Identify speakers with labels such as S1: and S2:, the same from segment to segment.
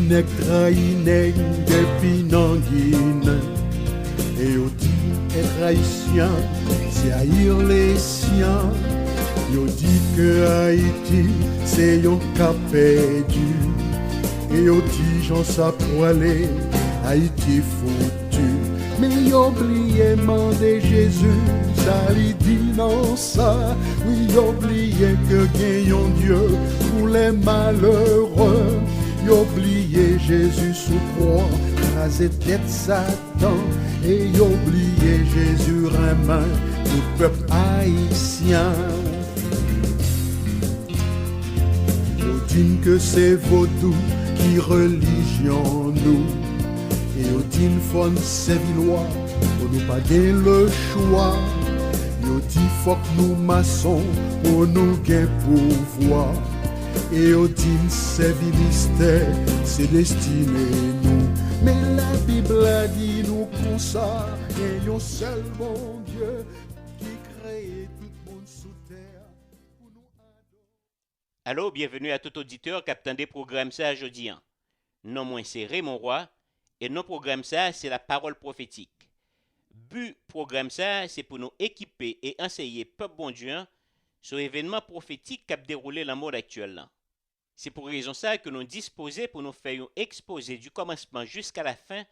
S1: nèg trahi nèg depuis nan Guinée. Et yo dit être haïtien, c'est haïr les siens. Yo dit que Haïti, c'est yon cas perdu. Et yo dit j'en sa poilé, Haïti foutu. Mais yo oublié mandé Jésus, ça li dit non ça. Oui, yo oublié que gagnons Dieu pour les malheureux. Yo oublié Jésus sous croix, rasé tête Satan. Et yo oublié Jésus remin tout peuple haïtien. Yo dit que c'est vaudou qui religion nous. Et yo dit faut servir loi pour nous pas gagner le choix. Yo dit faut que nous maçons pour nous gagner pouvoir. Et yo dit servir mystère c'est destiné nous. Mais la Bible a dit nous comme ça, et yon seul bon Dieu qui crée tout le monde sous terre pour nous adorer.
S2: Allô, bienvenue à tout auditeur qui attend des programmes ça aujourd'hui. Non moins c'est Raymond Roy et nos programmes ça c'est la parole prophétique. But programme ça c'est pour nous équiper et enseigner peuple bon Dieu sur événements prophétiques qui a déroulé dans le monde actuel. C'est pour raison ça que nous disposons pour nous faire un exposé du commencement jusqu'à la fin,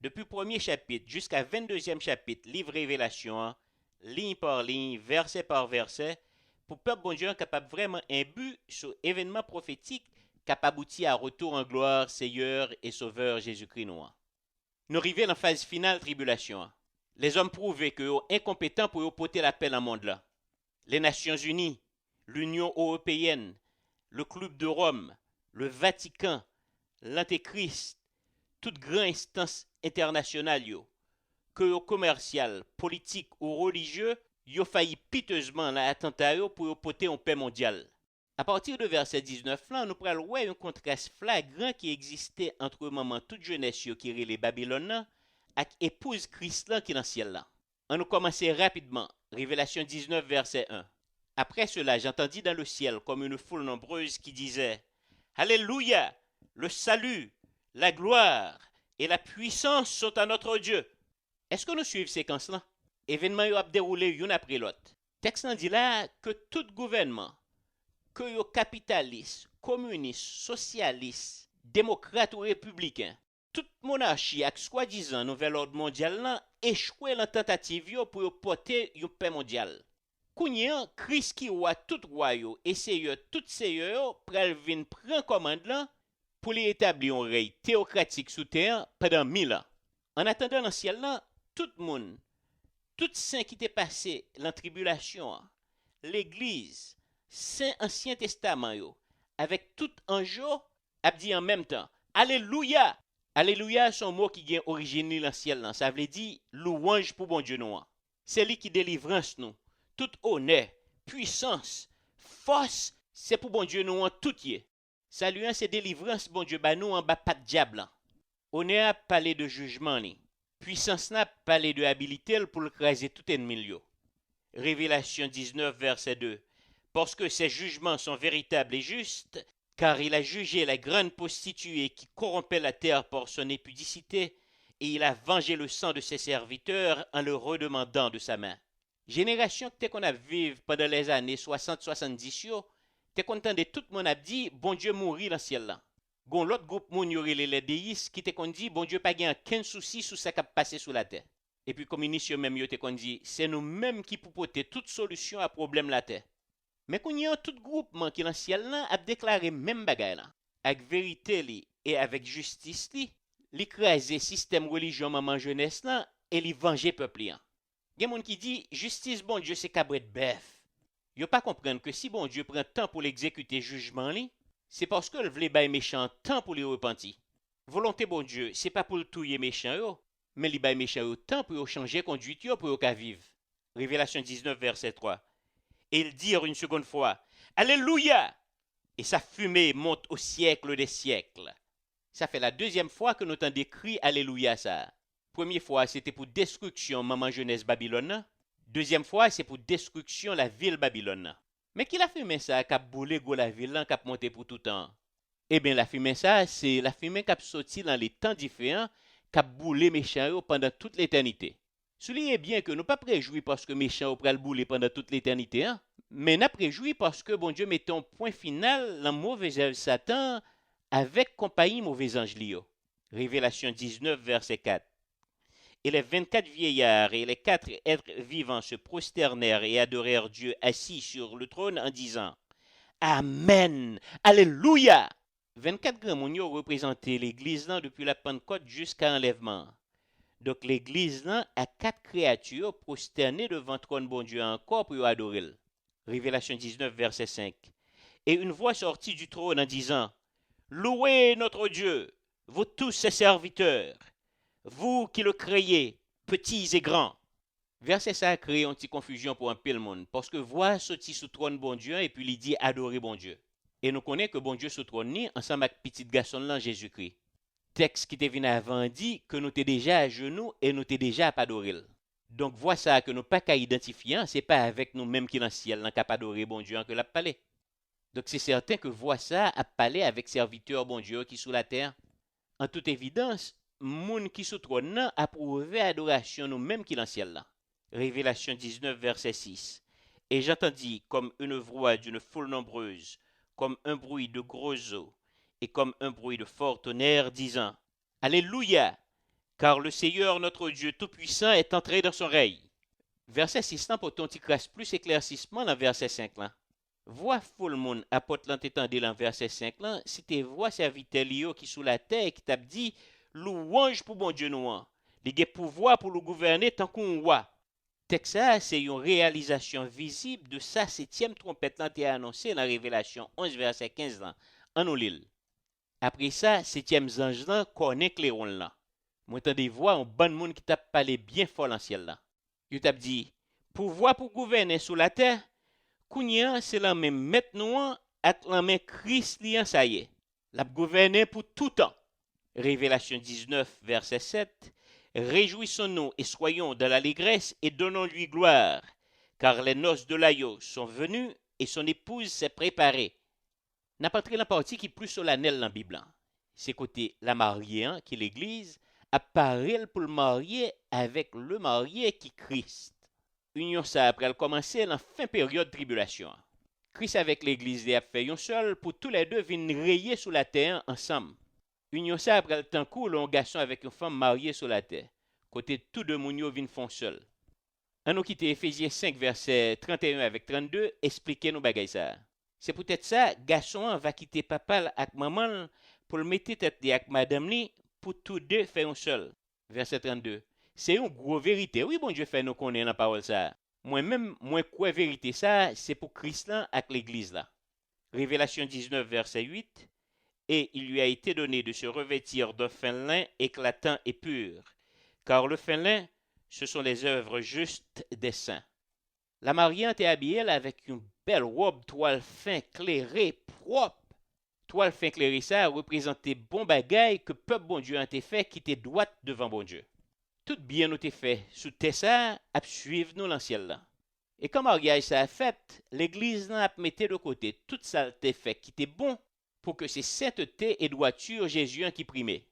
S2: depuis premier chapitre jusqu'à 22e chapitre, livre Révélation, ligne par ligne, verset par verset, pour peuple bon Dieu capable vraiment un but sur événement prophétique capable aboutir à retour en gloire Seigneur et Sauveur Jésus-Christ nous. Nous arrivons dans la phase finale tribulation. Les hommes prouvent que sont incompétents pour porter la paix dans le monde là. Les Nations Unies, l'Union européenne, le Club de Rome, le Vatican, l'Antéchrist, toute grande instance internationale, que yo commercial, politique ou religieux, yo failli piteusement dans l'attentat pour porter une paix mondiale. À partir de verset 19 là, nous prenons ouais un contraste flagrant qui existait entre maman toute jeunesse qui relait Babylone et épouse Christ là qui est dans le ciel là. On nous commencer rapidement. Révélation 19 verset 1. Après cela, j'entendis dans le ciel comme une foule nombreuse qui disait « Alléluia! Le salut, la gloire et la puissance sont à notre Dieu. » Est-ce que nous suivons ces séquences-là? Événements ont déroulé l'un après l'autre. Texte dit là que tout gouvernement, que yo capitaliste, communiste, socialiste, démocrate ou républicain, toute monarchie avec soi-disant nouvel ordre mondial là échoué dans tentative pour porter une paix mondiale. Kounyen, Christ qui roi tout royaume et seigneur tout seigneur pral vinn prend commande là pour les établir un règne théocratique sous terre pendant 1000 ans. En attendant dans le ciel là, tout le monde, tout saint qui était passé dans tribulation, l'église, saint ancien testament yo, avec tout ange a dit en même temps alléluia. Alléluia son mot qui vient origine dans le ciel là, ça veut dire louange pour bon Dieu nous. C'est lui qui délivrance nous. Tout honneur, puissance, force, c'est pour bon Dieu nous en tout yé. Saluant c'est délivrance bon Dieu ba nous en bas pas de diable. Honneur a parlé de jugement ni. Puissance n'a parlé de habilité pour écraser tout ennemi yo. Révélation 19 verset 2. Parce que ses jugements sont véritables et justes, car il a jugé la grande prostituée qui corrompait la terre par son impudicité, et il a vengé le sang de ses serviteurs en le redemandant de sa main. Génération que qu'on a vécu pendant les années 60-70 t'es content de tout le monde a dit bon Dieu mourir dans le ciel là. Gon l'autre groupe moun yo relé les déistes qui t'es qu'on dit bon Dieu pas gain aucun souci sous ça qui a passé sous la terre. Et puis communistes même yo t'es qu'on dit c'est nous mêmes qui pour porter toute solution à problème la terre. Mais qu'on y a tout groupement qui dans le ciel là a déclaré même bagaille là avec vérité li et avec justice li craser système religieux maman jeunesse là et li venger peuple là. Il y a des gens qui disent justice bon Dieu c'est cabret bœuf. Yo pas comprendre que si bon Dieu prend temps pour l'exécuter jugement li, c'est parce que le vle bay méchant temps pour les repentir. Volonté bon Dieu, c'est pas pour le touyer méchant yo, mais li bay méchant yo temps pour changer conduite yo pour yo ka vivre. Révélation 19 verset 3. Et ils dirent une seconde fois alléluia et sa fumée monte au siècle des siècles. Ça fait la deuxième fois que nous entendons crier alléluia ça. Première fois, c'était pour destruction maman jeunesse Babylone. Deuxième fois, c'est pour destruction la ville Babylone. Mais qui l'a fait ça, qui a boulé la ville, qui a monté pour tout temps? Eh bien, la fumée, ça, c'est la fumée qui a sorti dans les temps différents, qui a boulé méchant pendant toute l'éternité. Soulignez bien que nous pas préjouis parce que méchant pral bouler pendant toute l'éternité, hein? Mais nous préjouis parce que bon Dieu mette un point final dans mauvais œuvre Satan avec compagnie mauvais ange lio. Révélation 19, verset 4. Et les 24 vieillards et les 4 êtres vivants se prosternèrent et adorèrent Dieu assis sur le trône en disant Amen, Alléluia. 24 grands mounions représentaient l'église là depuis la Pentecôte jusqu'à l'enlèvement. Donc l'église là a 4 créatures prosternées devant le trône bon Dieu encore pour adorer. Révélation 19, verset 5. Et une voix sortit du trône en disant Louez notre Dieu, vous tous ses serviteurs, vous qui le créez, petits et grands. Verset ça a créé une petite confusion pour un peu le monde, parce que voix sortit sous trône bon Dieu et puis il dit adorer bon Dieu. Et nous connaissons que bon Dieu sous trône ni ensemble avec petit garçon là Jésus-Christ. Texte qui était venu avant dit que nous étions déjà à genoux et nous étions déjà à adorer. Donc voix ça que nous pas qu'à identifier, c'est pas avec nous-mêmes qui dans le ciel, n'a qu'à adorer bon Dieu que l'a parlé. Donc c'est certain que voix ça a parlé avec serviteur bon Dieu qui sous la terre. En toute évidence, moun qui sous trône a approuvé adoration nous-mêmes qui dans le ciel là. Révélation 19 verset 6. Et j'entendis comme une voix d'une foule nombreuse, comme un bruit de gros eaux et comme un bruit de fort tonnerre disant Alléluia, car le Seigneur notre Dieu Tout-Puissant est entré dans son règne. Verset 6 là pour ton petit classe plus éclaircissement dans verset 5 là. Voix foule moun apôtre l'entendé dans verset 5 là, c'était voix serviteur Lio qui sous la terre qui t'a dit louange pour bon Dieu nous. Il a pouvoir pour le gouverner tant qu'on roi. Texte ça, c'est une réalisation visible de sa 7e trompette là qui est annoncée dans Révélation 11 verset 15 là, en nous l'île. Après ça, 7e ange là connaît clairon là. Moi t'entendez voix un bon monde qui t'a parlé bien fort dans ciel là. Il t'a dit pouvoir pour gouverner sous la terre. Kounia, c'est la même maître noir avec la même Christ liant ça y est. La gouverner pour tout temps. Révélation 19, verset 7. Réjouissons-nous et soyons dans l'allégresse et donnons-lui gloire, car les noces de l'agneau sont venues et son épouse s'est préparée. N'a pas entré la partie qui est plus solennelle dans la Bible. C'est côté la mariée, qui est l'Église, apparaît pour le marier avec le marié qui est Christ. Union ça après elle commencer dans fin période de tribulation. Christ avec l'église les a fait un seul pour tous les deux venir rayer sur la terre ensemble. Union ça après le temps court un garçon avec une femme mariée sur la terre. Côté tous deux mounio viennent font seul. On nous quitte Éphésiens 5 verset 31 avec 32 expliquer nous bagay ça. C'est peut-être ça garçon va quitter papa avec maman pour le mettre tête avec madame li pour tous deux faire un seul. Verset 32. C'est une grosse vérité. Oui, bon Dieu fait nous connaître la parole ça. Moi-même, moi quoi vérité ça, c'est pour Christ là avec l'église là. Révélation 19 verset 8. Et il lui a été donné de se revêtir d'un fin lin éclatant et pur, car le fin lin, ce sont les œuvres justes des saints. La mariante est habillée avec une belle robe toile fin clairée propre. Toile fin clairée ça représentait bon bagaille que peuple bon Dieu a été fait qui était droite devant bon Dieu. Tout bien nous t'est fait sous Tessa à suivre nous dans le ciel là. Et quand mariage ça a fait, l'église n'a pas mis de côté toute ça t'est fait qui était bon pour que c'est sainteté et droiture Jésus qui primait.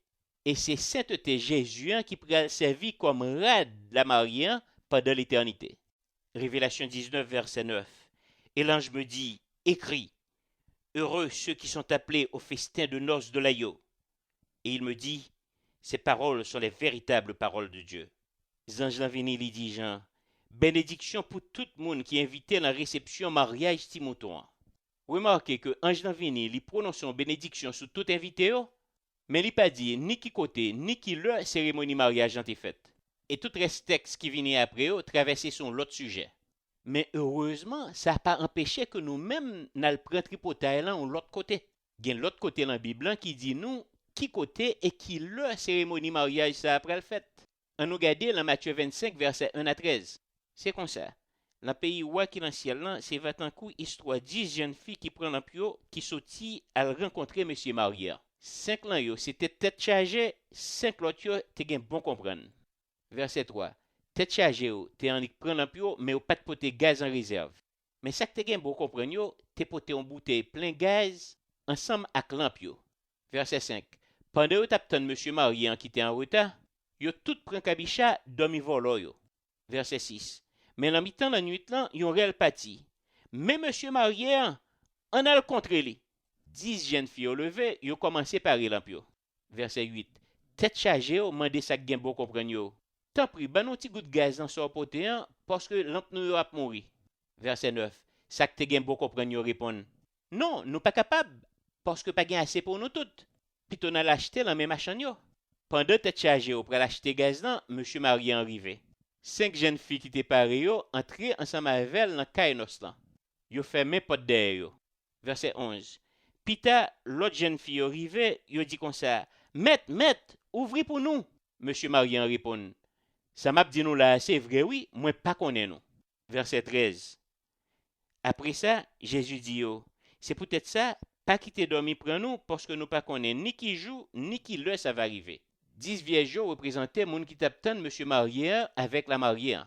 S2: Et c'est sainteté Jésus qui pourrait servir comme rade la mariée pendant l'éternité. Révélation 19 verset 9. Et l'ange me dit, écris, heureux ceux qui sont appelés au festin de noces de l'agneau. Et il me dit, ces paroles sont les véritables paroles de Dieu. Ange Lanvini lui dit Jean, bénédiction pour tout le monde qui est invité à la réception mariage Timothée. Remarquez que Ange Lanvini lui prononce une bénédiction sur tout invité, mais il pas dit ni qui côté ni qui le cérémonie mariage a été faite. Et tout reste texte qui venait après traverser son l'autre sujet. Mais heureusement, ça n'a pas empêché que nous-mêmes n'allons prendre tripotaille là ou l'autre côté. Il y a l'autre côté dans la Bible qui dit nous qui côté et qui le cérémonie mariage ça après le fait. On nous regarde dans Matthieu 25 verset 1 à 13. C'est comme ça. Dans le pays où qui dans le ciel là, c'est vatankou histoire 10 jeunes filles qui prennent un pio qui sorti à rencontrer monsieur Maria. 5 là yo c'était tête chargée, 5 l'autre yo te gen bon comprendre. Verset 3. Tête chargée yo, te en prendre un pio mais ou pas de poter gaz en réserve. Mais ça que te gen bon comprendre yo, te poter en bouteille plein gaz ensemble avec lamp yo. Verset 5. Pendant que t'attend monsieur marié qui était en retard, yo tout prend kabicha dormi volo yo. Verset 6. Mais en mi-temps la nuit là, yon réel parti. Mais monsieur marié, on a le contre lui. 10 jeunes filles au lever, yo commencé par l'ampio. Verset 8. Tête chargée, yo mandé ça gen bon comprendre yo. Tant pris, ban un petit goût de gaz dans son potéan parce que lampe nous a mouri. Verset 9. Ça que te gen bon comprendre yo répond. Non, nous pas capable parce que pas gen assez pour nous toutes. Puis on a l'acheté la même machin yo. Pendant tête chargée pour l'acheter gaz là, monsieur marié arrivé. 5 jeunes filles qui étaient parées yo entré ensemble avec elle dans kainos là. Yo fermé porte derrière yo. Verset 11. Pita, l'autre jeune fille arrivée, yo dit comme ça, Maître, ouvrez pour nous. Monsieur Marian répond, ça m'a dit nous là, c'est vrai, oui, moi pas connais nous. Verset 13. Après ça, Jésus dit yo, c'est peut-être ça, pas quitter dormir pour nous, parce que nous pas connais ni qui joue, ni qui l'heure ça va arriver. 10 vieilles jours représentaient moun qui t'attendent monsieur marié avec la mariée.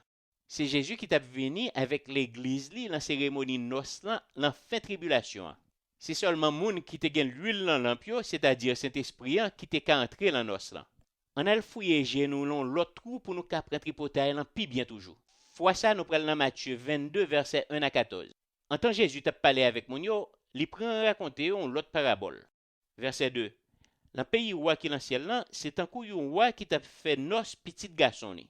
S2: C'est Jésus qui t'a venu avec l'église li, la cérémonie noce là, la fin tribulation. C'est seulement moun qui te gagne l'huile dans l'ampio, c'est-à-dire Saint-Esprit qui te ka entrer dans noce là. On a le fouillé genou long l'autre trou pour nous ka prendre tripotaille là pi bien toujours. Fois ça nous prenons dans Matthieu 22 verset 1 à 14. En tant Jésus t'a parlé avec moun yo, li prend raconter l'autre parabole. Verset 2. Dans pays roi qui dans ciel là, c'est un coup yon roi qui t'a fait noce petit garçon ni.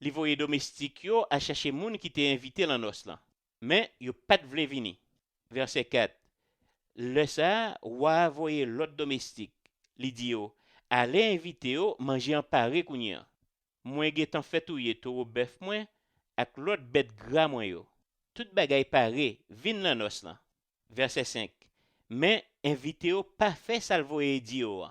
S2: Li voye domestique yo a chercher moun qui t'est invité dans noce là. Mais yo pas de vle vini. Verset 4. Le ça, roi voye l'autre domestique. Li dit yo, allez inviter yo manger en paré kounya. Moi getan fait touyer taureau bœuf moi ak l'autre bête gras moi yo. Tout bagay paré, vin dans noce là. Verset 5. Mais invité yo pas fait ça le voye dit yo.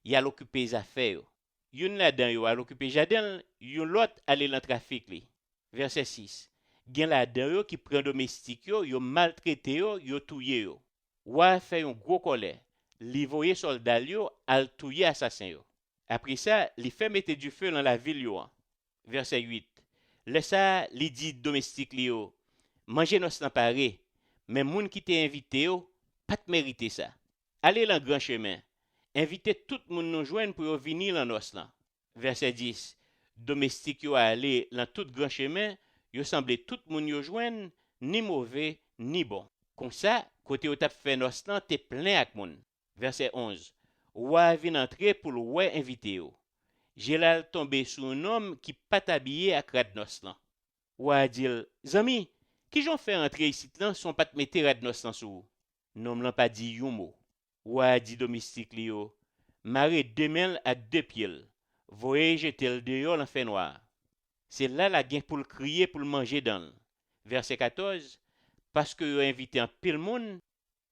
S2: Y a l'occuper les affaires yo. Yon là-dedans yo a l'occuper jardin, yon l'autre aller dans trafic li. Verset 6. Gen là-dedans yo qui prend domestique yo maltraité yo touye yo. Wa fait un gros colère. Li voye soldat yo al touye assassin yo. Après ça, li fait mettre du feu dans la ville yo. Verset 8. Le ça li dit domestique li yo. Manger nos nan paré, mais moun qui t'est invité yo pas te mériter ça. Allez dans grand chemin. Invitez tout le monde nous joindre pour venir dans nos là. Verset 10. Domestique yo aller dans tout grand chemin, yo semblé tout le monde yo joindre, ni mauvais ni bon. Comme ça, côté où t'a fait nos là, t'es plein avec moun. Verset 11. Roi vient entrer pour le roi invité yo. J'ai là tombé sur un homme qui pas habillé à rad nos là. Roi dit, zami, qui j'en fait entrer ici là sont pas te mettre rad nos là sou. Nom l'an pas dit yon mot. Roi dit domestique li yo, maré 2 mains à 2 pieds. Voyez jeter le dehors dans fait noir. C'est là la gain pour le crier pour le manger dans. Verset 14. Parce que yo invité en pile monde,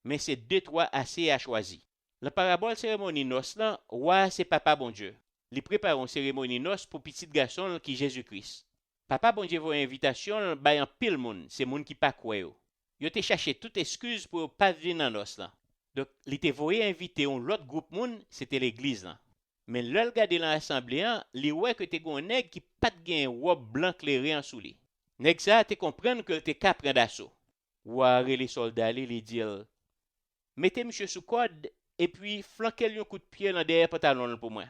S2: mais c'est 2-3 assez à choisir. La parabole cérémonie noce là, roi c'est papa bon Dieu. Li prépare une cérémonie noce pour petit garçon qui Jésus-Christ. Papa bon Dieu voit invitation bay en pile monde, c'est monde qui pas croit yo. Yo te cherché toute excuse pour pas venir dans noce là. Donc, il te voyé inviter un autre groupe moun, c'était l'église là. Mais là, regarder dans l'assemblée, li ouais que te gon nèg qui pas de gen robe blanc clairé en sous li. Nèg ça te comprendre que te ka prendre d'assaut. Ouare les soldats li dire mettez monsieur sous code et puis flanquez lui un coup de pied dans derrière pantalon pour moi.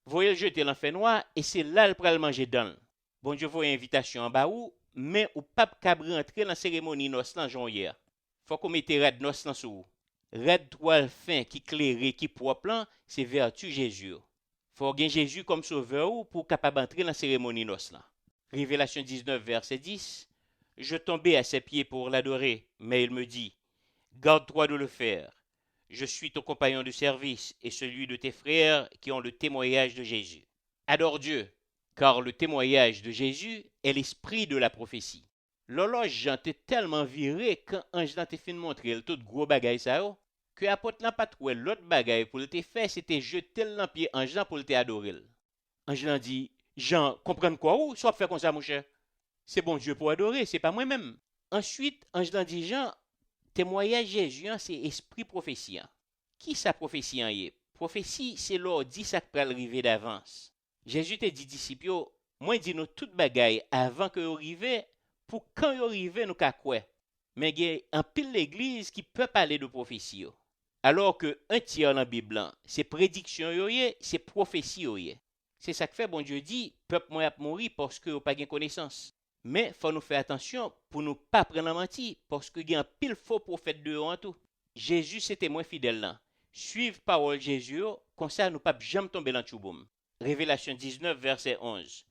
S2: Voyez le jeter l'enfer noir et c'est là le pral manger dans. Bon Dieu voyez invitation en bas ou mais ou pas capable rentrer dans cérémonie noce là jour hier. Faut qu'on mette rad noce là sous. Red toile fin qui clairé qui propre c'est vertu Jésus. Faut gen Jésus comme sauveur ou pour capable entrer dans la cérémonie noce là. Révélation 19 verset 10. Je tombais à ses pieds pour l'adorer, mais il me dit: garde-toi de le faire. Je suis ton compagnon de service et celui de tes frères qui ont le témoignage de Jésus. Adore Dieu, car le témoignage de Jésus est l'esprit de la prophétie. L'horloge Jean t'est tellement viré quand ange Jean t'est fin montrer le tout gros bagay ça yo, que apôtre n'a pas trouvé l'autre bagay pour le te faire, c'était jeter le pied ange Jean pour le te adorer. Ange Jean dit: Jean, comprendre quoi ou soit faire comme ça mon cher? C'est bon Dieu pour adorer, c'est pas moi-même. Ensuite, ange Jean dit: Jean, témoignage Jésus c'est esprit prophétie. Qui sa prophétie en est? Prophétie c'est l'ordi ça qui pral arriver d'avance. Jésus te dit disciples, moi dis nous toute bagay avant que arrive pour quand yo arrive nous ka quoi. Mais il y a un pile l'église qui peut parler de prophétie. Alors que un tiers dans la Bible, c'est prédiction, c'est prophétie. C'est ça que fait, bon Dieu dit, peuple moi a mouru parce que n'a pas de connaissance. Mais il faut nous faire attention pour ne pas prendre la menti, parce qu'il y a un pile faux prophète dehors en tout. Jésus, c'était moins fidèle là. Suivre parole Jésus, comme ça, nous ne pas jamais tomber dans le chouboum. Révélation 19, verset 11.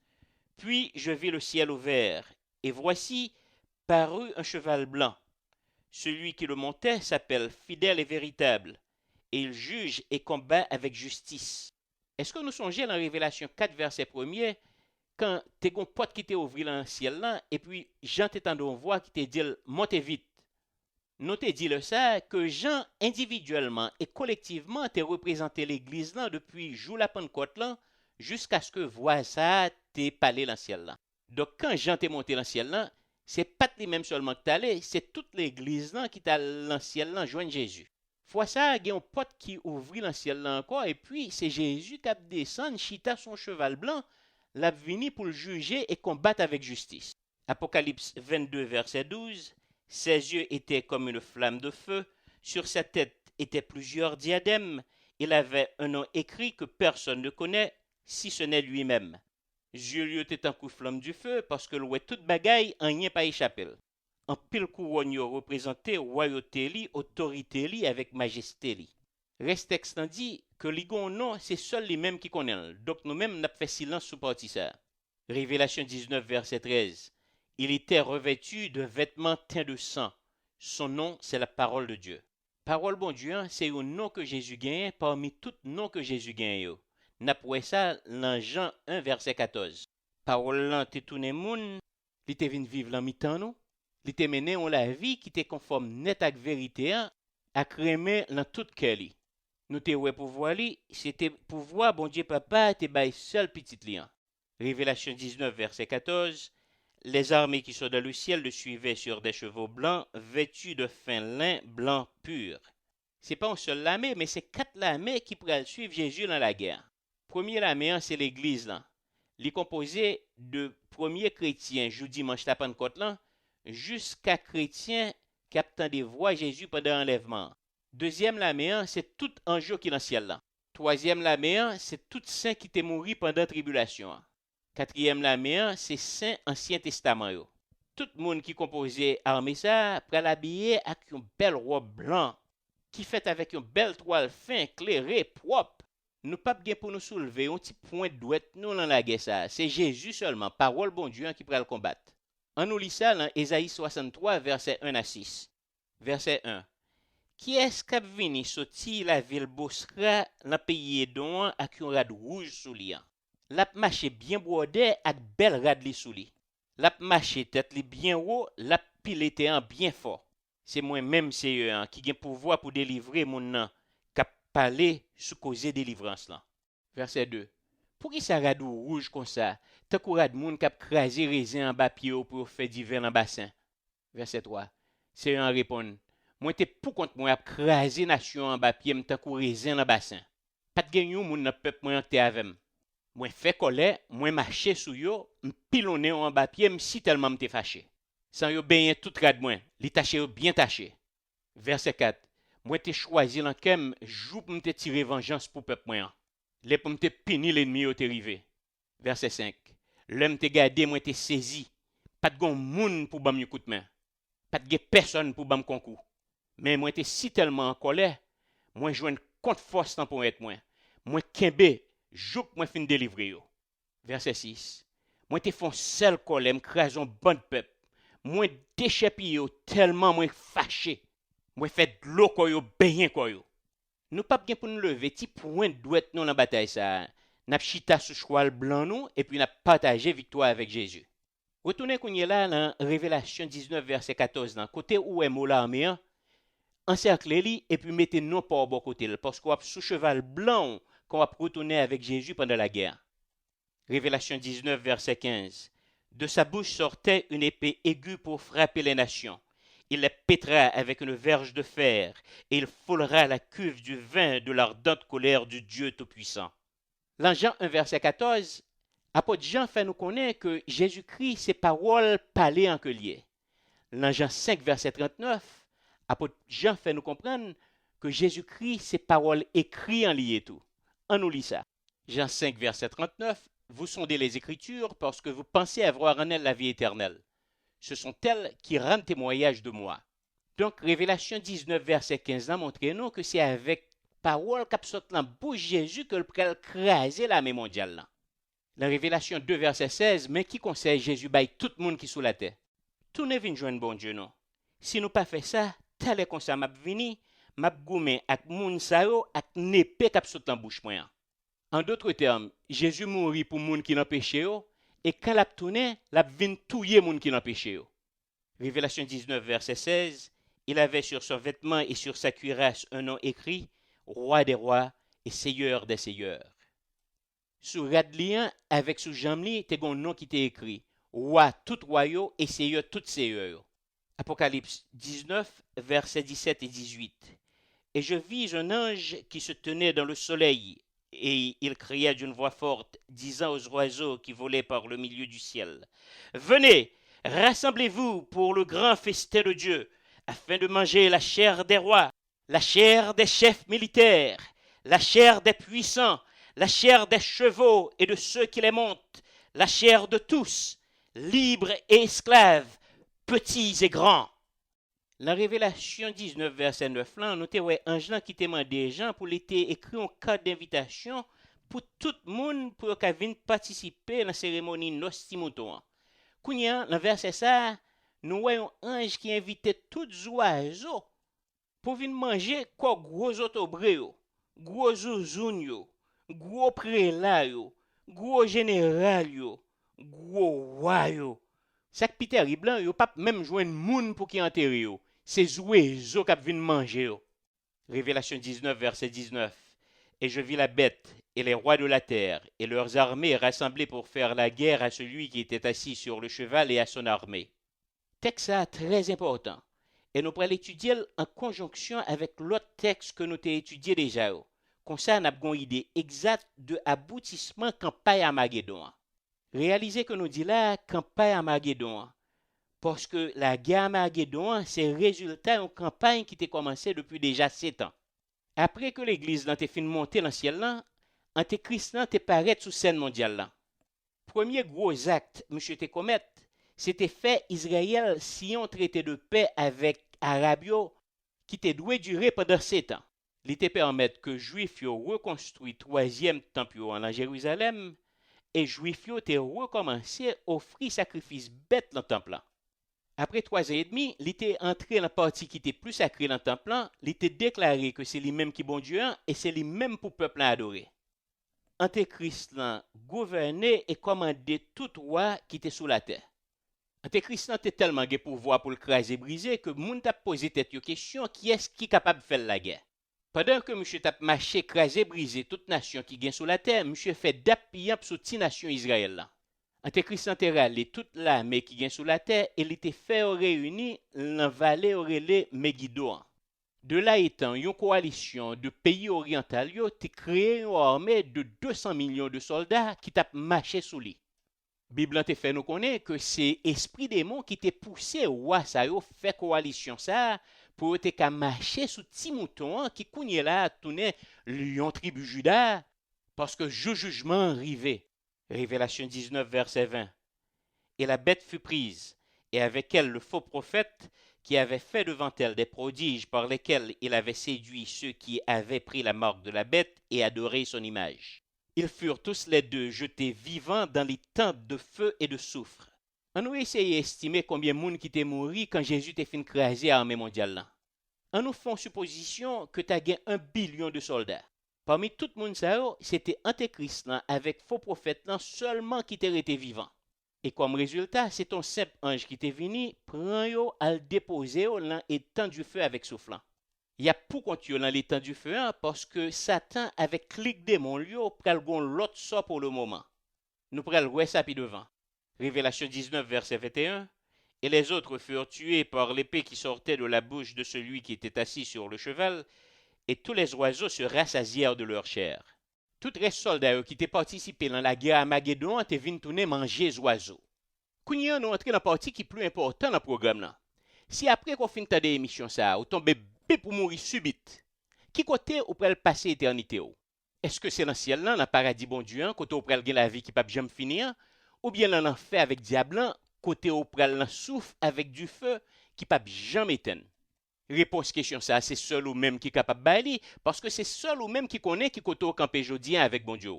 S2: Puis je vis le ciel ouvert, et voici parut un cheval blanc. Celui qui le montait s'appelle fidèle et véritable, et il juge et combat avec justice. Est-ce que nous songeons dans Révélation 4, verset 1er, quand t'es gon porte qui t'est ouvri dans le ciel là, et puis Jean t'étendait une voix qui te dit montez vite. Nous te dit le ça que Jean individuellement et collectivement t'es représenté l'église là depuis jour la Pentecôte là, jusqu'à ce que voix ça t'es parlé dans le ciel là. Donc quand Jean t'est monté dans le ciel là, c'est pas les mêmes seulement que t'allais, c'est toute l'église là qui t'a dans le ciel là joindre Jésus. Fois ça, il y a un pote qui ouvrit dans le ciel là encore, et puis c'est Jésus qui a descendu, chita son cheval blanc, l'a venu pour le juger et combattre avec justice. Apocalypse 22, verset 12. Ses yeux étaient comme une flamme de feu, sur sa tête étaient plusieurs diadèmes, il avait un nom écrit que personne ne connaît, si ce n'est lui-même. Yeux lui étaient en coup flamme du feu, parce que l'ouest toute bagaille, en n'y pas échappé. En pile couronne représenté royauté li, autorité li, avec majesté li. Reste texte dit que li gon non, c'est seul les mêmes qui connaissent. Donc nous-mêmes n'a fait silence sous parti ça. Révélation 19, verset 13. Il était revêtu de vêtements teints de sang. Son nom, c'est la parole de Dieu. Parole bon Dieu, c'est un nom que Jésus gagne parmi tous noms que Jésus gagne. N'a pour ça dans Jean 1, verset 14. Parole là te tourne moun, li te vin vivre dans mi-temps nous. Li te mené on la vie qui te conforme net avec vérité à crémer dans toute cœur li. Nous te ouais pouvoir li, c'était pouvoir bon Dieu papa te bail seul petit li. Révélation 19 verset 14. Les armées qui sont dans le ciel le suivaient sur des chevaux blancs vêtus de fin lin blanc pur. C'est pas un seul l'armée mais c'est 4 l'armées qui pourraient suivre Jésus dans la guerre. Premier l'armée c'est l'église là. Li composé de premiers chrétiens jour dimanche la Pentecôte là jusqu'à chrétiens qui attendaient voir Jésus pendant l'enlèvement. Deuxième l'armée, c'est tout ange qui est dans le ciel là. Troisième l'armée, c'est tout saint qui t'est mouru pendant la tribulation. Quatrième l'armée, c'est saint ancien testament yo. Tout le monde qui composait armée ça, pour l'habiller avec une belle robe blanche qui fait avec une belle toile fin, éclairée, propre. Nous pas bien pour nous soulever un petit point de douette nous dans la guerre ça. C'est Jésus seulement, parole bon Dieu qui pourra le combattre. On nous lit ça dans Ésaïe 63, verset 1 à 6. Verset 1. Qui est-ce qui a venu sortir la ville Bosra dans le pays Édom avec un rad rouge sous lui? L'a marché bien brodé avec belle rad li sous lui. L'a marché tête li bien haut, l'a pile en bien fort. C'est moi-même c'est eux qui a pouvoir pour délivrer mon nom, qui a parlé sous cause délivrance là. Verset 2. Pour qui ça rad rouge comme ça? Tant qu'on rad moun qui a crasé raisin en bas pied pour faire du vin dans bassin. Verset 3. C'est eux en répondre. Moi t'es pour contre moi a crasé nation en bas pied tant qu'on raisin dans bassin. Pas de gagne moun dans peuple moi te avec. Moi fait colère, moi marcher sous yo, m'pilonner en bas pied si tellement m'te fâché. Sans yo bien tout rad moi, li taché bien taché. Verset 4. Moi t'ai choisi l'enkem jou pour m'te tirer vengeance pour peuple moi. Les pour m'te punir l'ennemi au arrivé. Verset 5. L'homme te gardé moi t'ai saisi. Pas de gon moun pour bam coup de main. Pas de personne pour bam concours. Mais moi t'ai si tellement en colère, moi joine contre force tant pour être moi. Moi kembe jouk moi fin délivrer yo. Verset 6. Moi t'ai font seul colère m'crason bon peuple. Moi déchapi yo tellement moi fâché. Moi fait de l'eau ko yo bien ko yo. Nous pas bien pour nous lever ti point douette nous dans bataille ça. N'a chita sous cheval blanc nous et puis n'a partagé victoire avec Jésus. Retournez qu'on y est là dans Révélation 19 verset 14 dans côté où est mot l'armée encerclez li et puis mettez non pas au bon côté parce qu'on a sous cheval blanc qu'on va retourner avec Jésus pendant la guerre. Révélation 19 verset 15. De sa bouche sortait une épée aiguë pour frapper les nations. Il les pètera avec une verge de fer et il foulera la cuve du vin de l'ardente colère du Dieu Tout-Puissant. Dans Jean 1 verset 14, apôtre Jean fait nous connaître que Jésus-Christ ses paroles parlaient en que lié. Dans Jean 5 verset 39, apôtre Jean fait nous comprendre que Jésus-Christ, ses paroles écrites en lié tout. On nous lit ça. Jean 5, verset 39. Vous sondez les Écritures parce que vous pensez avoir en elles la vie éternelle. Ce sont elles qui rendent témoignage de moi. Donc, Révélation 19, verset 15, montre-nous que c'est avec parole qu'a sorti dans bouche Jésus que le pral craser l'armée mondiale là. La Révélation 2, verset 16, mais qui conseille Jésus baille tout le monde qui sous la terre. Tout ne vient joindre bon Dieu non. Si nous pas fait ça, tel est comme ça m'a vini, m'a goumé ak moun sa yo ak népé k'ap sorti dans bouche moi. En d'autres termes, Jésus mourit pour moun qui n'en péché yo et quand l'a tourné, l'a vinn touyer moun qui n'en péché yo. Révélation 19, verset 16, il avait sur son vêtement et sur sa cuirasse un nom écrit Roi des rois et Seigneur des seigneurs. Sous Radlian, avec sous Jamli, t'es un nom qui t'est écrit Roi tout royaume et Seigneur tout seigneur. Apocalypse 19, versets 17 et 18. Et je vis un ange qui se tenait dans le soleil, et il cria d'une voix forte, disant aux oiseaux qui volaient par le milieu du ciel, venez, rassemblez-vous pour le grand festin de Dieu, afin de manger la chair des rois, la chair des chefs militaires, la chair des puissants, la chair des chevaux et de ceux qui les montent, la chair de tous, libres et esclaves, petits et grands. La Révélation 19, verset 9, là, nous avons un ange qui demande des gens pour l'été écrit un cadre d'invitation pour tout le monde pour qu'ils viennent participer à la cérémonie Nostimouton. Kounya, dans le verset ça, nous voyons un ange qui invitait tous les oiseaux pour venir manger quoi gros autobré, gros zouzoun, gros prélat, gros général, gros roi. Ça qui est terrible, yo pas même joindre moun pour qui enterrer yo. C'est oiseaux qui viennent manger yo. Révélation 19 verset 19. Et je vis la bête et les rois de la terre et leurs armées rassemblés pour faire la guerre à celui qui était assis sur le cheval et à son armée. Texte ça très important. Et nous pourrons l'étudier en conjonction avec l'autre texte que nous avons étudié déjà. Comme ça, nous avons une idée exacte de aboutissement campagne Armageddon. Réalisez que nous dit là campagne Armageddon. Parce que la guerre Armageddon, c'est le résultat d'une campagne qui a commencé depuis déjà 7 ans. Après que l'église a fini de monter dans le ciel, Antéchrist a paraître sous scène mondiale. Premier gros acte, M. te commet, c'était fait Israël signer un traité de paix avec Arabio qui était doué durer pendant 7 ans. Il te permet que Juifs reconstruit troisième temple en Jérusalem et Juifs ont recommencé à offrir sacrifice bête dans le temple. Après 3 ans et demi, il était entré dans la partie qui était plus sacrée dans le temple, il était déclaré que c'est lui-même qui est bon Dieu et c'est lui-même pour le peuple à adorer. Antéchrist gouvernait et commandait tout roi qui était sous la terre. Antéchrist était tellement de pouvoir pour le craser et briser que moun t'a posé tête une question qui est-ce qui est capable de faire la guerre. Pendant que monsieur t'a marché, craser, briser toute nation qui gagne sous la terre, monsieur fait d'appui sur toute nation Israël. Antéchrist enterré toute l'armée qui gagne sous la terre et il était fait réunir dans la vallée orélée Megiddo. De là étant, une coalition de pays orientaux a créé une armée de 200 millions de soldats qui t'a marché sous lui. Bible te fait nous connaître que c'est esprit démon qui t'a poussé roi ça yo fait coalition ça pour te marcher sous petit mouton qui cognait là tourner lion tribu Juda parce que jugement arrivé. Révélation 19 verset 20. Et la bête fut prise et avec elle le faux prophète qui avait fait devant elle des prodiges par lesquels il avait séduit ceux qui avaient pris la marque de la bête et adoré son image. Ils furent tous les deux jetés vivants dans les tentes de feu et de soufre. On nous essaye d'estimer combien de monde qui était mort quand Jésus était fin craser l'armée mondiale. On nous fait supposition que tu as gagné 1 billion de soldats. Parmi tout le monde, c'était Antéchrist avec faux prophète seulement qui était resté vivant. Et comme résultat, c'est ton simple ange qui était venu, prend yo à le déposer dans l'étang du feu avec soufflant. Il y a pour continuer dans l'étang du feu parce que Satan avec clic démon lio pral gon l'autre sort pour le moment. Nous pral ouais ça puis devant. Révélation 19 verset 21. Et les autres furent tués par l'épée qui sortait de la bouche de celui qui était assis sur le cheval, et tous les oiseaux se rassasièrent de leur chair. Tous les soldats qui étaient participés dans la guerre Armageddon étaient venus tourner manger les oiseaux. Kounya nous entré dans la partie qui est plus importante dans le programme là. Si après qu'on finit des émissions ça, on tombe pour mourir subite. qui côté ou pral passer éternité ou? Est-ce que c'est dans le ciel là, dans le paradis bon Dieu, côté ou pral gen la vie qui pas jamais finir, ou bien dans l'enfer avec diable, côté ou pral dans souffle avec du feu qui pas jamais éteindre? Réponse question ça, c'est seul ou même qui est capable de parce que c'est seul ou même qui connaît qui côté au campé jodien avec bon Dieu.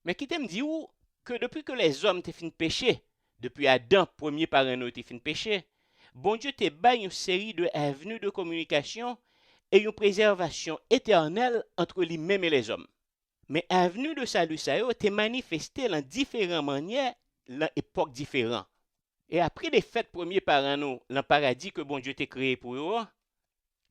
S2: Mais qui t'aime dit ou que depuis que les hommes t'ont fin péché, depuis Adam, premier parent nous t'ont fin péché, bon Dieu te bat une série de avenues de communication et une préservation éternelle entre lui-même et les hommes. Mais avenue de salut ça yo te manifesté dans différentes manières, dans époques différentes. Et après les fêtes premiers parents nous, dans le paradis que bon Dieu t'a créé pour eux,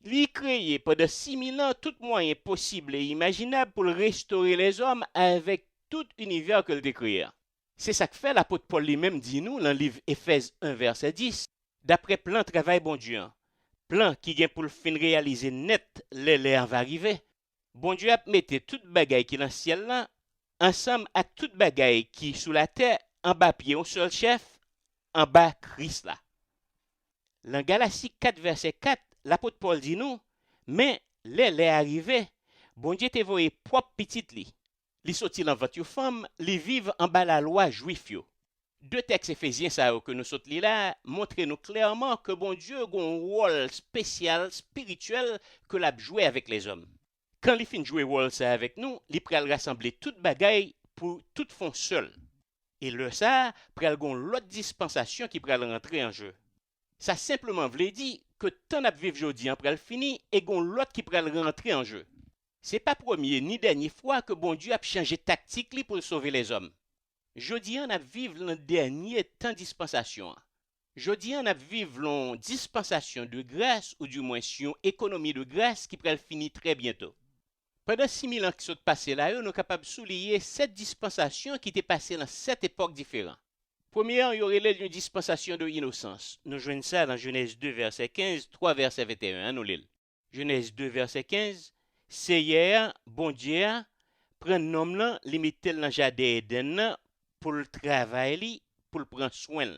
S2: lui créé pendant 6000 ans tout moyen possible et imaginable pour restaurer les hommes avec tout univers que le décrire. C'est ça que fait l'apôtre Paul lui-même dit nous dans le livre Éphèse 1 verset 10, d'après plan travail bon Dieu, plan qui vient pour le fin réaliser net l'air va arriver. Bon Dieu a mis toute bagaille qui est dans le ciel là, ensemble avec toute bagaille qui est sous la terre, en bas pied un seul chef, en bas Christ là. Dans Galatie 4 verset 4, l'apôtre Paul dit nous, mais l'air est arrivé, bon Dieu t'a voyé propre petite li. Li sorti dans votre femme, li vive en bas la loi juif yo. Deux textes éphésiens ça que nous saute là montrent nous clairement que bon Dieu a un rôle spécial spirituel que l'a joué avec les hommes. Quand il fin jouer rôle ça avec nous, il pral rassembler toute bagaille pour tout fond seul. Et le ça pral gon l'autre dispensation qui pral rentrer en jeu. Ça simplement veut dire que tant n'a vivre jodi en pral fini et gon l'autre qui pral rentrer en jeu. C'est pas premier ni dernière fois que bon Dieu a changé tactique li pour sauver les hommes. Jodi on a vivre le dernier temps dispensation. Jodi on a vivre l'on dispensation de grâce ou du moins une économie de grâce qui pral finir très bientôt. Pendant 6000 ans qui sont passés là, nous sommes capables de souligner 7 dispensations qui étaient passées dans 7 époques différentes. Premièrement, il y aurait une dispensation de innocence. Nous joignons ça dans Genèse 2, verset 15, 3, verset 21. Nous lisons. Genèse 2, verset 15. C'est hier, bon Dieu, prend nom là, limité dans le jardin Éden pour le travail, pour le prendre soin.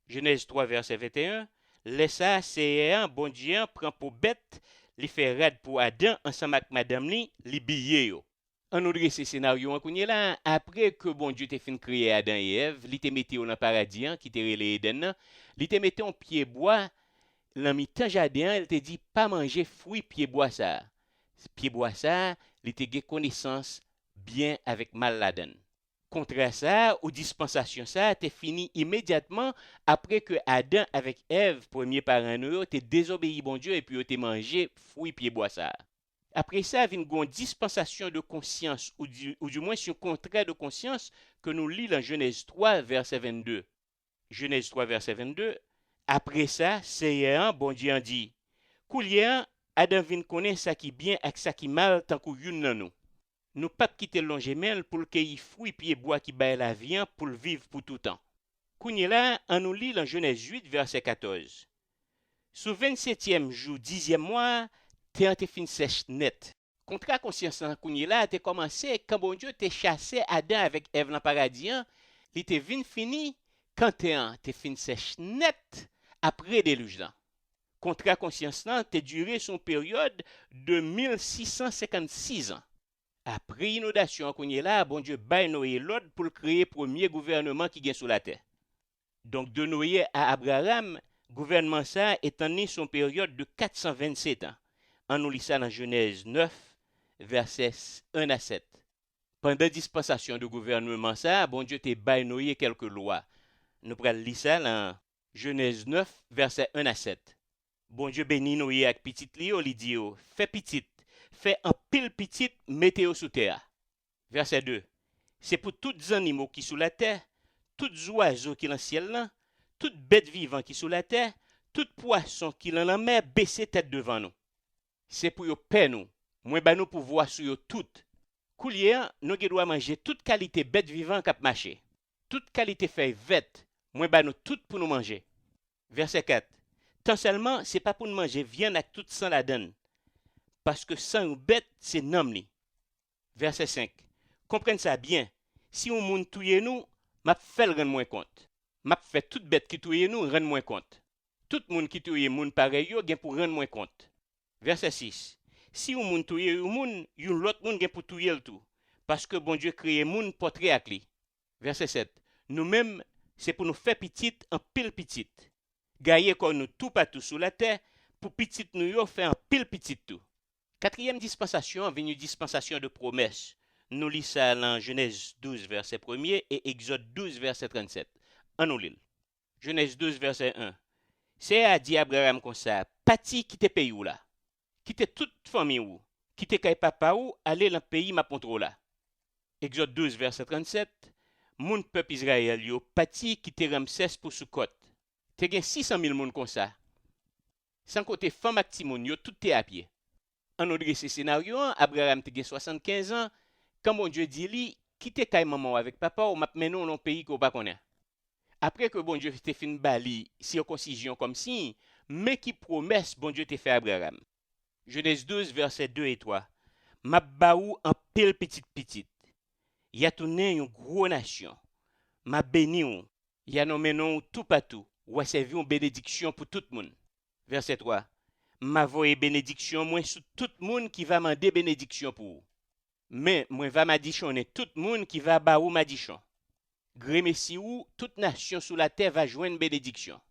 S2: Genèse 3, verset 21. Laissa, c'est hier, bon Dieu, prend pour bête, li fait raid pour Adam ensemble avec madame li billet yo. On nous dresse scénario en connait là après que bon Dieu t'ait fin créer Adam et Ève, li te mette dans paradis qui te relé Eden, li te mette en pied bois dans mi-temps jardin, elle te dit pas manger fruit pied bois ça. Pied bois ça, li te gen connaissance bien avec mal la donne. Contre ça, ou dispensation ça, t'es fini immédiatement après que Adam avec Ève, premier parent nous, t'es désobéi bon Dieu et puis t'es mangé fruit pied bois ça. Après ça, vient une dispensation de conscience ou du moins un contrat de conscience que nous lisons dans Genèse 3 verset 22. Genèse 3 verset 22. Après ça, Seigneur bon Dieu en dit, Koulian, Adam vient connaître ça qui bien et ça qui mal tant que youn nan nous. Nous pas quitter l'ongémel pour le cueillir fruit pied bois qui baille la vie pour le vivre pour tout temps. Kounye là, on nous lit dans Genèse 8 verset 14. Sous 27e jour 10e mois, t'es fin sèche net. Contrat conscience en kounye là, t'es commencé quand bon Dieu t'es chassé Adam avec Ève dans paradis, il t'est vin fini quand t'es fin sèche net après déluge là. Contrat conscience là, t'es duré son période de 1656 ans. Après inondation qu'on est là, bon Dieu baille Noé l'ordre pour créer premier gouvernement qui vient sur la terre. Donc de Noé à Abraham, gouvernement ça étant né son période de 427 ans. On nous lit ça dans Genèse 9, versets 1 à 7. Pendant dispensation de gouvernement ça, bon Dieu te baille Noé quelques lois. Nous prenons lire ça dans Genèse 9, versets 1 à 7. Bon Dieu bénit Noé avec petite li, il dit fais petite. Fait un pile petite météo sous terre. Verset 2. C'est pour tous les animaux qui sous la terre, tous les oiseaux qui dans le ciel là, toutes bêtes vivantes qui sous la terre, tout poisson qui dans la mer baisser tête devant nous. C'est pour yo paix nous, moins ba nous pouvoir sur yo toutes. Koulier, nous doit manger toute qualité bête vivante cap marcher. Toute qualité feuille verte, moins ba nous toutes pour nous manger. Verset 4. Tant seulement c'est pas pour nous manger viande avec toute sang la donne. Parce que sang ou bête, c'est nom li. Verset 5. Comprenez ça bien. Si on moun touye nous, m'a fait rendre moins compte. M'a fait toute bête qui touye nous rendre moins compte. Tout moun qui touye moun pareil yo gen pour rendre moins compte. Verset 6. Si un moun touye un moun, yon lot moun gen pour touye tout. Parce que bon Dieu créé moun portrait avec lui. Verset 7. Nous-mêmes, c'est pour nous faire petite en pile petite. Gailler comme nous tout partout sous la terre, pour petite nous yo faire en pile petite tout. Quatrième dispensation, venue dispensation de promesse. Nous lisons ça dans Genèse 12, verset 1er et Exode 12, verset 37. En nous lit. Genèse 12, verset 1. C'est à dit Abraham comme ça, pati quitte pays ou là. Quitte toute famille ou. Quitte kay papa ou, aller dans le pays ma kontro là. Exode 12, verset 37. Moun peuple Israël yo pati quitte Ramsès pour Soukot. Te gen 600 000 moun comme ça. Sans côté femme ak ti moun yo tout te à pied. En nous dresse scénario, Abraham te gen 75 ans, quand bon Dieu dit li, quitte kay maman avec papa ou m'a menon dans pays ko pa connaît. Après que bon Dieu te fin bali circoncision comme si, mais qui promesse bon Dieu te fait Abraham. Genèse 12 verset 2 et 3. M'a baou en pile petite. Y a tourné une gros nation. M'a béni ou. Y a nommé non tout partout. Ou a servi une bénédiction pour tout le monde. Verset 3. M'a voyé bénédiction moins sur tout le monde qui va demander bénédiction pour vous. Mais moi va m'additionner tout le monde qui va baou m'addition. Gré si ou, toute nation sous la terre va joindre bénédiction.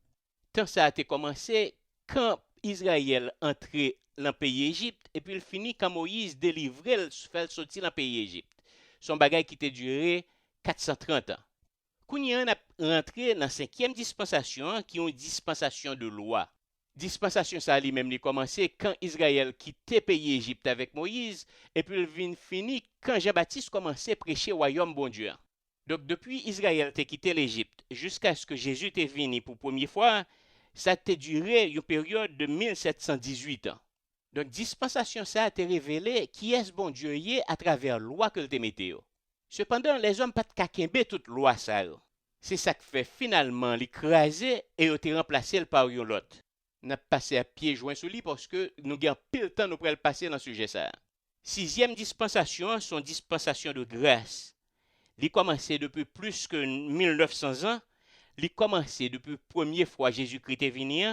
S2: Tant ça a été commencé quand Israël entrait dans le pays Égypte et puis il finit quand Moïse délivrait fait sortir dans le pays Égypte. Son bagage qui était duré 430 ans. Kounyan a rentré dans la 5e dispensation qui est une dispensation de loi. Dispensation ça lui-même commencé quand Israël quittait le pays Égypte avec Moïse et puis il finit quand Jean-Baptiste commençait à prêcher au royaume bon Dieu. Donc depuis Israël t'a quitté l'Égypte jusqu'à ce que Jésus t'est venu pour la première fois, ça t'a duré une période de 1718 ans. Donc dispensation ça a été révélé qui est bon Dieu y est à travers la loi que le mettait. Cependant les hommes pas kakembe toute loi ça. C'est ça qui fait finalement l'écraser et ont remplacé par une autre. N'a passé à pied joint sous lui parce que nous avons pile temps nous pour le passer dans ce sujet ça. 6e dispensation, son dispensation de grâce. Il commencé depuis plus que 1900 ans. Il commencé depuis la première fois Jésus-Christ est venu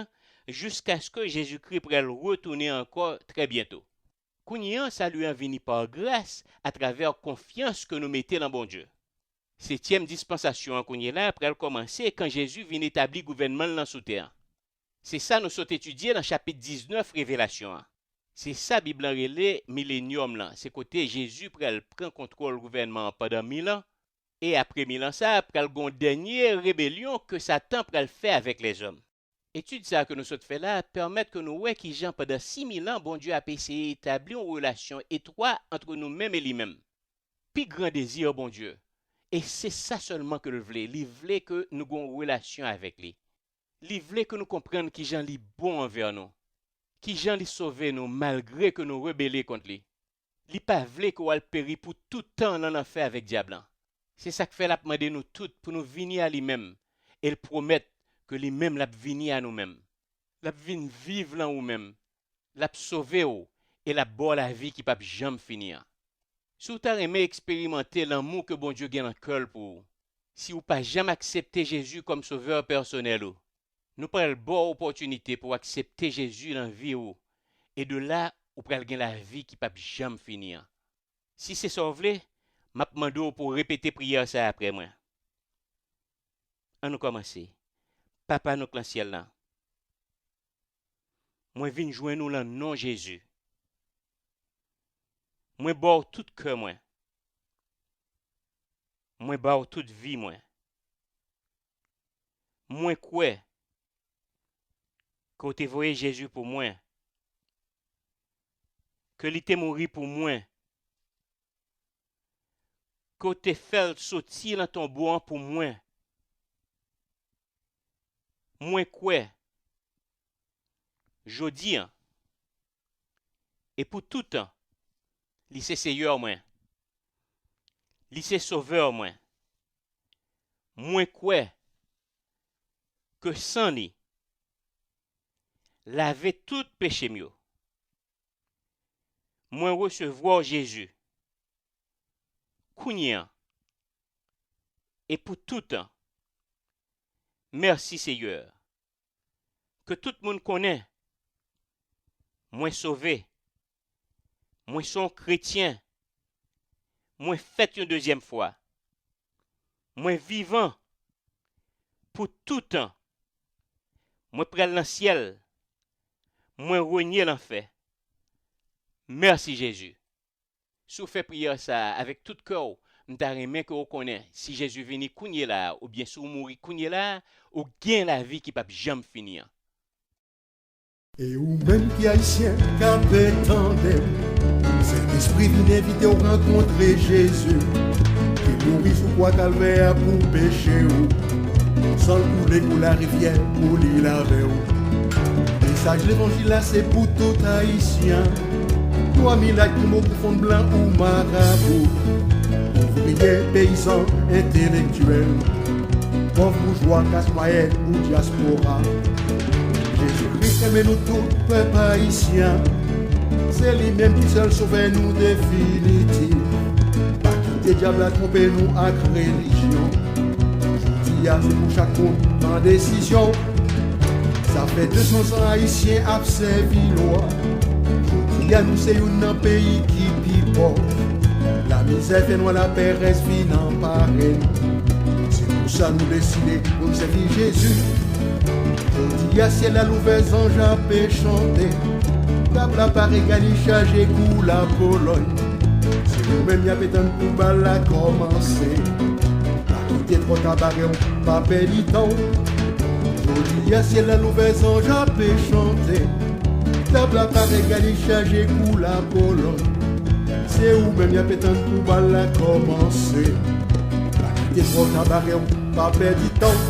S2: jusqu'à ce que Jésus-Christ pourrait retourner encore très bientôt. Kounyan, ça lui est venu par grâce à travers la confiance que nous mettons dans bon Dieu. 7e dispensation en Kounyan là pourrait commencer quand Jésus vient établir le gouvernement dans sous terre. C'est ça nous sommes étudiés dans le chapitre 19 Révélation. C'est ça la Bible relève millénium là. C'est côté Jésus prend contrôle du gouvernement pendant 1000 ans. Et après 1000 ans, ça, après une dernière rébellion que Satan pral faire avec les hommes. Étude ça que nous sommes fait là permet que nous voyons que Jean pendant 6000 ans, bon Dieu a essayé d'établir une relation étroite entre nous-mêmes et lui-même. Puis grand désir, bon Dieu. Et c'est ça seulement que le voulait. Il voulait que nous ayons une relation avec lui. Il voulait que nous comprenions que Jean est bon envers nous. Que Jean lui sauver nous malgré que nous rebellions contre lui. Il pas voulait qu'on péri pour tout temps dans l'enfer avec diable. C'est ça que fait la demander nous toutes pour nous venir à lui-même et le promettre que lui-même l'a venir à nous-mêmes. L'a venir vivre là nous-mêmes. L'a sauver et la bonne la vie qui peut jamais finir. Si vous avez aimé expérimenter l'amour que bon Dieu gagne dans le cœur pour vous, si vous pas jamais accepté Jésus comme sauveur personnel, nous prenons une bonne opportunité pour accepter Jésus dans la vie et de là, vous prenez la vie qui peut jamais finir. Si c'est sauvé, m'a demandé pour répéter prière ça après moi. On nous commencer. Papa nous dans le ciel là. Moi viens joindre nous dans le nom Jésus. Moi bord tout cœur moi. Moi bord toute vie moi. Moi quoi que tu voyé Jésus pour moi. Que il t'est mort pour moi. Que tu fait sortir dans ton bois pour moi. Moi quoi? Jodi et pour tout temps, lycée Seigneur moi. Lycée Sauveur moi. Moi quoi? Que sans lui, laver tout péché mieux. Moi recevoir Jésus. Kounyan. Et pour tout temps. Merci Seigneur. Que tout le monde connaît. Moi sauvé. Moi son chrétien. Moi fait une deuxième fois. Moi vivant pour tout temps. Moi près dans le ciel. Moi renier l'enfer. Merci Jésus. Si vous faites prière ça avec tout cœur, m'ta remen que vous connaissez si Jésus vient kounye là ou bien si vous mourir kounye là ou gain la vie qui pas jamais finir.
S1: Et ou même qui haïtien qu'avait tandem, cet esprit vient inviter à rencontrer Jésus, qui mourit sous croix calvaire pour pécher ou, sans le couler pour la rivière pour l'île avec ou. Message l'évangile là c'est pour tout haïtien, 3000 lacs pour mon profond blanc ou marabout, ouvrier, paysan, intellectuel, pauvre bourgeois, casse moyenne ou diaspora. Jésus-Christ aime nous tous, peuple haïtien. C'est lui-même qui seul sauve nous définitif. Pas quitter diable à tromper nous avec religion. Je dis c'est pour chaque monde en décision. Ça fait 200 ans haïtiens à servi loi. Je dis nous c'est un pays qui pipo. La misère fait nous la paix reste fin en pareil. C'est pour ça nous décider pour servir Jésus. Aujourd'hui, à ciel à l'ouvert, ange à paix chanter. Table à Paris, Gali, chargé, coule la Pologne. C'est nous-mêmes, y'a pétan pour balle à commencer. Pas quitter trop tabac, pas perdre temps. Aujourd'hui, à ciel à l'ouvert, ange à paix chanter. Table à Paris, Gali, chargé, coule la Pologne. C'est nous-mêmes, y'a pétan pour balle à commencer. Pas quitter trop tabac, pas perdre temps.